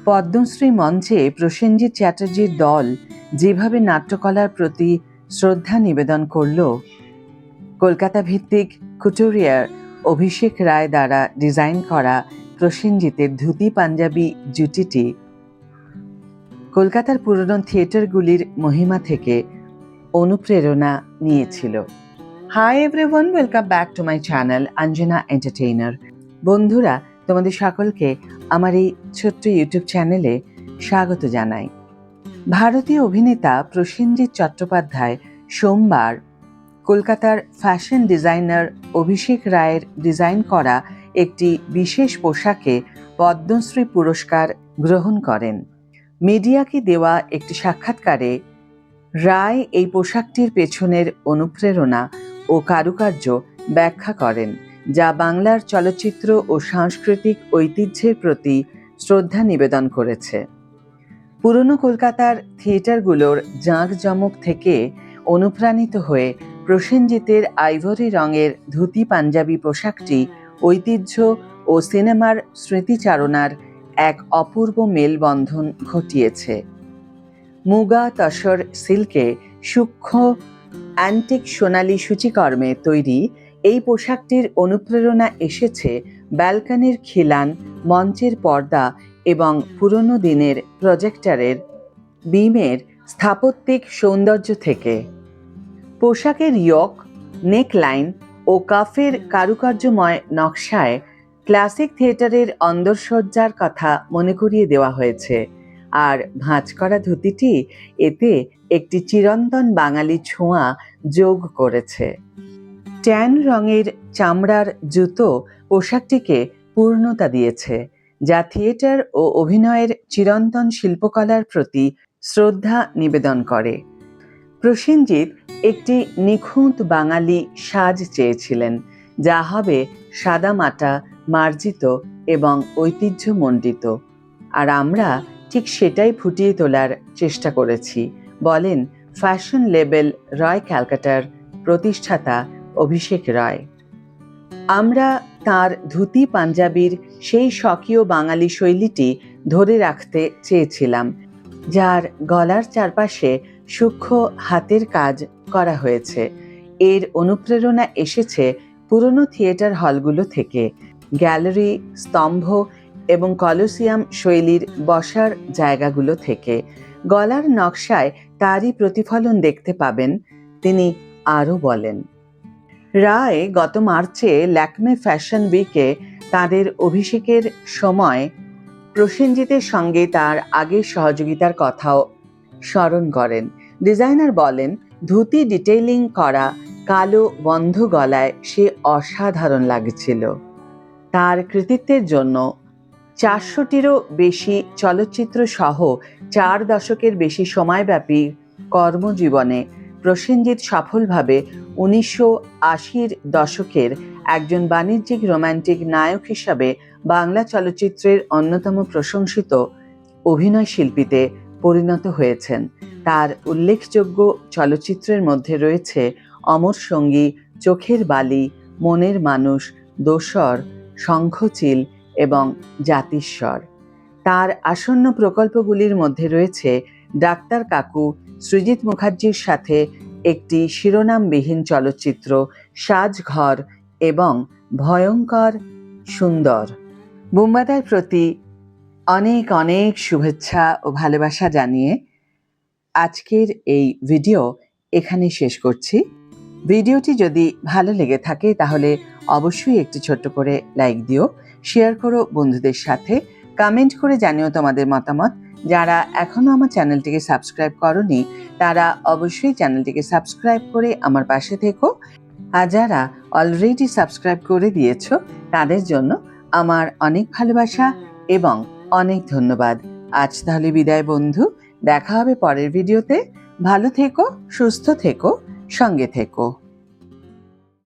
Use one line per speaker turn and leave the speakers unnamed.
পদ্মশ্রী মঞ্চে প্রসেনজিৎ চ্যাটার্জির দল যেভাবে নাট্যকলার প্রতি শ্রদ্ধা নিবেদন করল, কলকাতা ভিত্তিক কুটুরিয়ার অভিষেক রায় দ্বারা ডিজাইন করা প্রসেনজিতের ধুতি পাঞ্জাবি জুটিটি কলকাতার পুরনো থিয়েটারগুলির মহিমা থেকে অনুপ্রেরণা নিয়েছিল। Hi everyone, welcome back to my channel Anjana entertainer. বন্ধুরা, তোমাদের সকলকে আমার এই ছোট্ট ইউটিউব চ্যানেলে স্বাগত জানাই। ভারতীয় অভিনেতা প্রসেনজিৎ চট্টোপাধ্যায় সোমবার কলকাতার ফ্যাশন ডিজাইনার অভিষেক রায়ের ডিজাইন করা একটি বিশেষ পোশাকে পদ্মশ্রী পুরস্কার গ্রহণ করেন। মিডিয়াকে দেওয়া একটি সাক্ষাৎকারে রায় এই পোশাকটির পেছনের অনুপ্রেরণা ও কারুকার্য ব্যাখ্যা করেন, যা বাংলার চলচ্চিত্র ও সাংস্কৃতিক ঐতিহ্যের প্রতি শ্রদ্ধা নিবেদন করেছে। পুরনো কলকাতার থিয়েটারগুলোর জাঁকজমক থেকে অনুপ্রাণিত হয়ে প্রসেনজিতের আইভরি রঙের ধুতি পাঞ্জাবি পোশাকটি ঐতিহ্য ও সিনেমার স্মৃতিচারণার এক অপূর্ব মেলবন্ধন ঘটিয়েছে। মুগা তসর সিল্কে সূক্ষ্ম অ্যান্টিক সোনালী সূচিকর্মে তৈরি এই পোশাকটির অনুপ্রেরণা এসেছে ব্যালকনির খিলান, মঞ্চের পর্দা এবং পুরনো দিনের প্রজেক্টরের বিমের স্থাপত্যিক সৌন্দর্য থেকে। পোশাকের ইয়ক, নেকলাইন ও কাফের কারুকার্যময় নকশায় ক্লাসিক থিয়েটারের অন্দরসজ্জার কথা মনে করিয়ে দেওয়া হয়েছে, আর ভাঁজ করা ধুতিটি এতে একটি চিরন্তন বাঙালি ছোঁয়া যোগ করেছে। ট্যান রঙের চামড়ার জুতো পোশাকটিকে পূর্ণতা দিয়েছে, যা থিয়েটার ও অভিনয়ের চিরন্তন শিল্পকলার প্রতি শ্রদ্ধা নিবেদন করে। প্রসেনজিৎ একটি নিখুঁত বাঙালি সাজ চেয়েছিলেন, যা হবে সাদামাটা, মার্জিত এবং ঐতিহ্যমণ্ডিত, আর আমরা ঠিক সেটাই ফুটিয়ে তোলার চেষ্টা করেছি, বলেন ফ্যাশন লেবেল রয় ক্যালকাটার প্রতিষ্ঠাতা অভিষেক রায়। আমরা তার ধুতি পাঞ্জাবির সেই স্বকীয় বাঙালি শৈলীটি ধরে রাখতে চেয়েছিলাম, যার গলার চারপাশে সূক্ষ্ম হাতের কাজ করা হয়েছে। এর অনুপ্রেরণা এসেছে পুরনো থিয়েটার হলগুলো থেকে, গ্যালারি, স্তম্ভ এবং কলোসিয়াম শৈলীর বসার জায়গাগুলো থেকে। গলার নকশায় তারই প্রতিফলন দেখতে পাবেন, তিনি আরও বলেন। রায় গত মার্চে ল্যাকমে ফ্যাশন উইকে তাঁদের অভিষেকের সময় প্রসেনজিতের সঙ্গে তার আগের সহযোগিতার কথাও স্মরণ করেন। ডিজাইনার বলেন, ধুতি ডিটেইলিং করা কালো বন্ধ গলায় সে অসাধারণ লাগছিল। তার কৃতিত্বের জন্য 400টিরও বেশি চলচ্চিত্র সহ 4 দশকের বেশি সময়ব্যাপী কর্মজীবনে প্রসেনজিৎ সফলভাবে 1980-র দশকের একজন বাণিজ্যিক রোমান্টিক নায়ক হিসাবে বাংলা চলচ্চিত্রের অন্যতম প্রশংসিত অভিনয় শিল্পীতে পরিণত হয়েছেন। তার উল্লেখযোগ্য চলচ্চিত্রের মধ্যে রয়েছে অমর সঙ্গী, চোখের বালি, মনের মানুষ, দোসর, শঙ্খচিল এবং জাতিস্বর। তার আসন্ন প্রকল্পগুলির মধ্যে রয়েছে ডাক্তার কাকু, সৃজিত মুখার্জির সাথে একটি শিরোনামবিহীন চলচ্চিত্র, সাজঘর এবং ভয়ঙ্কর সুন্দর। বুম্বাদার প্রতি অনেক অনেক শুভেচ্ছা ও ভালোবাসা জানিয়ে আজকের এই ভিডিও এখানে শেষ করছি। ভিডিওটি যদি ভালো লেগে থাকে তাহলে অবশ্যই একটি ছোট্ট করে লাইক দিও, শেয়ার করো বন্ধুদের সাথে, কমেন্ট করে জানিও তোমাদের মতামত। যারা এখনও আমার চ্যানেলটিকে সাবস্ক্রাইব করোনি তারা অবশ্যই চ্যানেলটিকে সাবস্ক্রাইব করে আমার পাশে থেকো, আর যারা অলরেডি সাবস্ক্রাইব করে দিয়েছো তাদের জন্য আমার অনেক ভালোবাসা এবং অনেক ধন্যবাদ। আজ তাহলে বিদায় বন্ধু, দেখা হবে পরের ভিডিওতে। ভালো থেকো, সুস্থ থেকো, সঙ্গে থেকো।